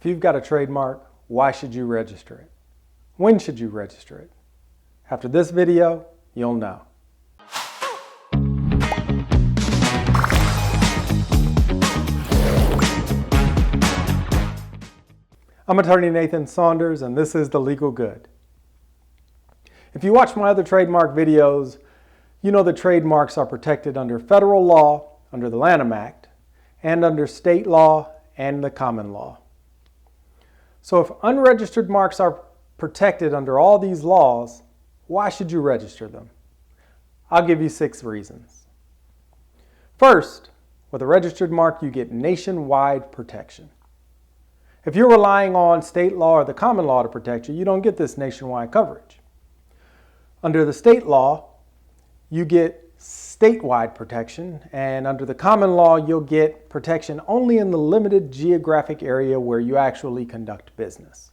you've got a trademark, why should you register it? When should you register it? After this video, you'll know. I'm attorney Nathan Saunders, and this is The Legal Good. If you watch my other trademark videos, you know that trademarks are protected under federal law, under the Lanham Act, and under state law and the common law. So if unregistered marks are protected under all these laws, why should you register them? I'll give you 6 reasons. First, with a registered mark, you get nationwide protection. If you're relying on state law or the common law to protect you, you don't get this nationwide coverage. Under the state law, you get statewide protection, and under the common law, you'll get protection only in the limited geographic area where you actually conduct business.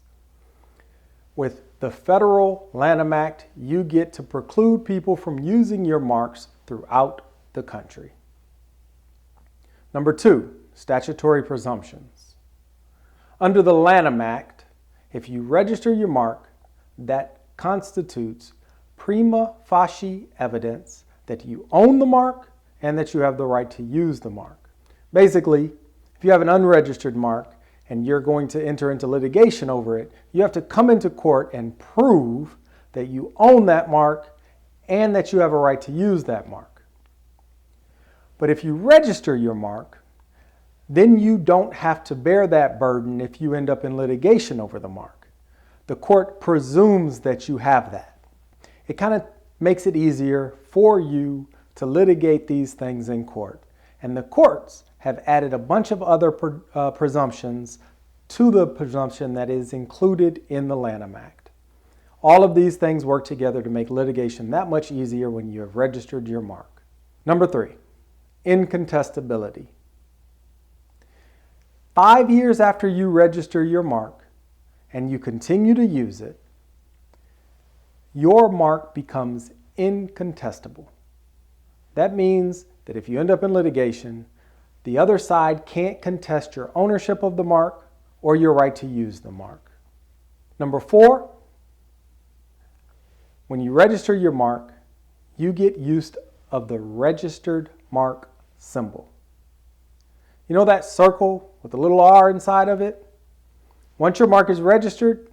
With the federal Lanham Act, you get to preclude people from using your marks throughout the country. Number 2, statutory presumptions. Under the Lanham Act, if you register your mark, that constitutes prima facie evidence that you own the mark and that you have the right to use the mark. Basically, if you have an unregistered mark and you're going to enter into litigation over it, you have to come into court and prove that you own that mark and that you have a right to use that mark. But if you register your mark, then you don't have to bear that burden if you end up in litigation over the mark. The court presumes that you have that. It kind of makes it easier for you to litigate these things in court. And the courts have added a bunch of other presumptions to the presumption that is included in the Lanham Act. All of these things work together to make litigation that much easier when you have registered your mark. Number 3, incontestability. 5 years after you register your mark and you continue to use it, your mark becomes incontestable. That means that if you end up in litigation, the other side can't contest your ownership of the mark or your right to use the mark. Number 4, when you register your mark, you get use of the registered mark symbol. You know that circle with a little R inside of it? Once your mark is registered,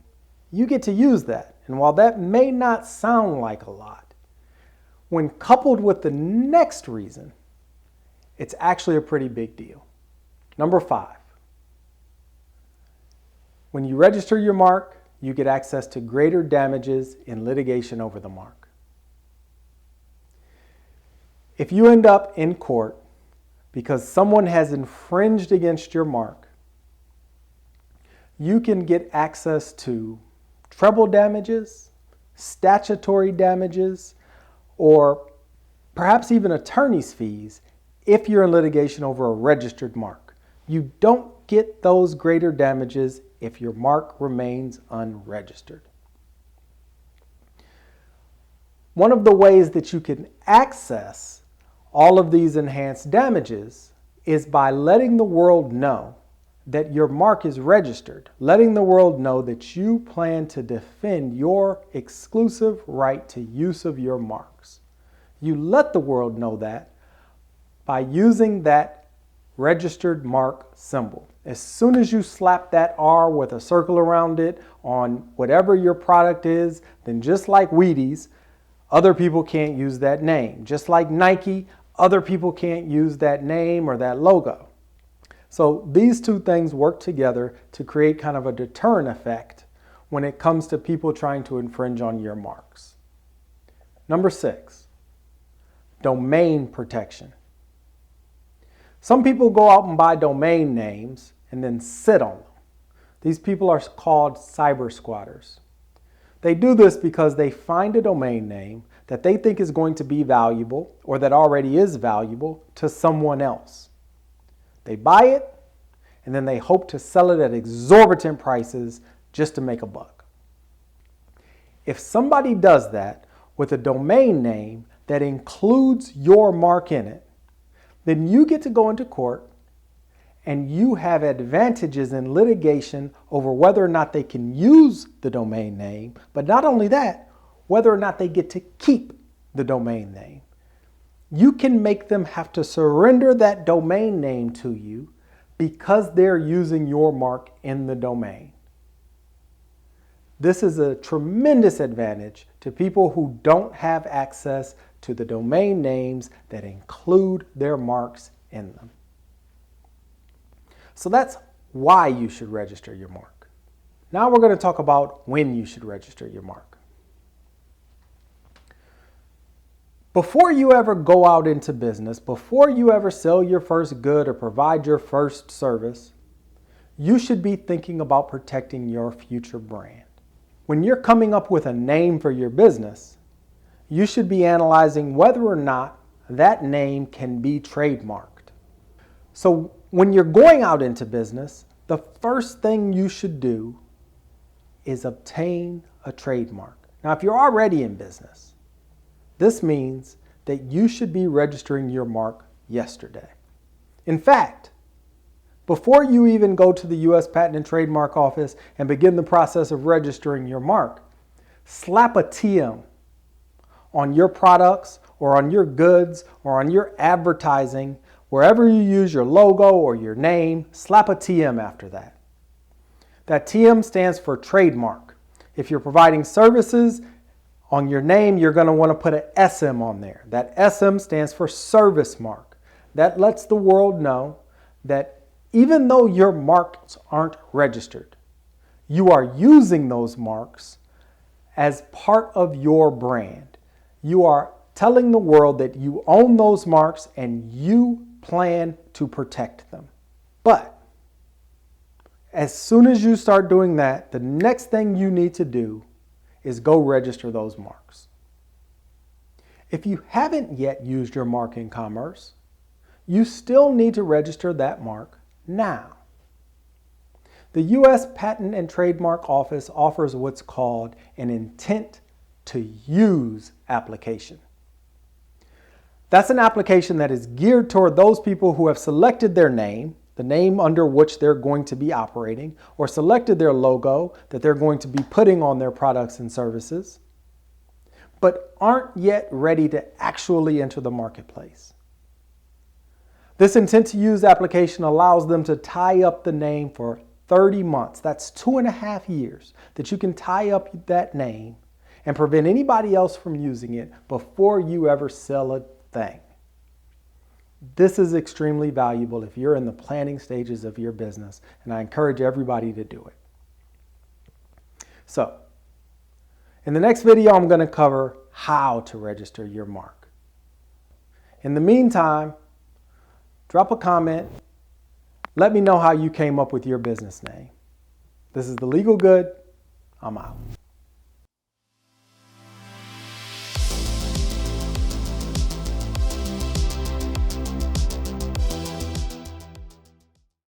you get to use that. And while that may not sound like a lot, when coupled with the next reason, it's actually a pretty big deal. Number 5, when you register your mark, you get access to greater damages in litigation over the mark. If you end up in court because someone has infringed against your mark, you can get access to treble damages, statutory damages, or perhaps even attorney's fees if you're in litigation over a registered mark. You don't get those greater damages if your mark remains unregistered. One of the ways that you can access all of these enhanced damages is by letting the world know that your mark is registered, letting the world know that you plan to defend your exclusive right to use of your marks. You let the world know that by using that registered mark symbol. As soon as you slap that R with a circle around it on whatever your product is, then just like Wheaties, other people can't use that name. Just like Nike, other people can't use that name or that logo. So these two things work together to create kind of a deterrent effect when it comes to people trying to infringe on your marks. Number 6, domain protection. Some people go out and buy domain names and then sit on them. These people are called cyber squatters. They do this because they find a domain name that they think is going to be valuable or that already is valuable to someone else. They buy it and then they hope to sell it at exorbitant prices just to make a buck. If somebody does that with a domain name that includes your mark in it, then you get to go into court and you have advantages in litigation over whether or not they can use the domain name, but not only that, whether or not they get to keep the domain name. You can make them have to surrender that domain name to you because they're using your mark in the domain. This is a tremendous advantage to people who don't have access to the domain names that include their marks in them. So that's why you should register your mark. Now we're going to talk about when you should register your mark. Before you ever go out into business, before you ever sell your first good or provide your first service, you should be thinking about protecting your future brand. When you're coming up with a name for your business, you should be analyzing whether or not that name can be trademarked. So when you're going out into business, the first thing you should do is obtain a trademark. Now, if you're already in business, this means that you should be registering your mark yesterday. In fact, before you even go to the U.S. Patent and Trademark Office and begin the process of registering your mark, slap a TM on your products or on your goods or on your advertising. Wherever you use your logo or your name, slap a TM after that. That TM stands for trademark. If you're providing services, on your name, you're going to want to put an SM on there. That SM stands for service mark. That lets the world know that even though your marks aren't registered, you are using those marks as part of your brand. You are telling the world that you own those marks and you plan to protect them. But as soon as you start doing that, the next thing you need to do is go register those marks. If you haven't yet used your mark in commerce, you still need to register that mark now. The U.S. Patent and Trademark Office offers what's called an intent to use application. That's an application that is geared toward those people who have selected their name, the name under which they're going to be operating, or selected their logo that they're going to be putting on their products and services, but aren't yet ready to actually enter the marketplace. This intent to use application allows them to tie up the name for 30 months. That's 2.5 years that you can tie up that name and prevent anybody else from using it before you ever sell a thing. This is extremely valuable if you're in the planning stages of your business, and I encourage everybody to do it. So, in the next video, I'm going to cover how to register your mark. In the meantime, drop a comment. Let me know how you came up with your business name. This is The Legal Good. I'm out.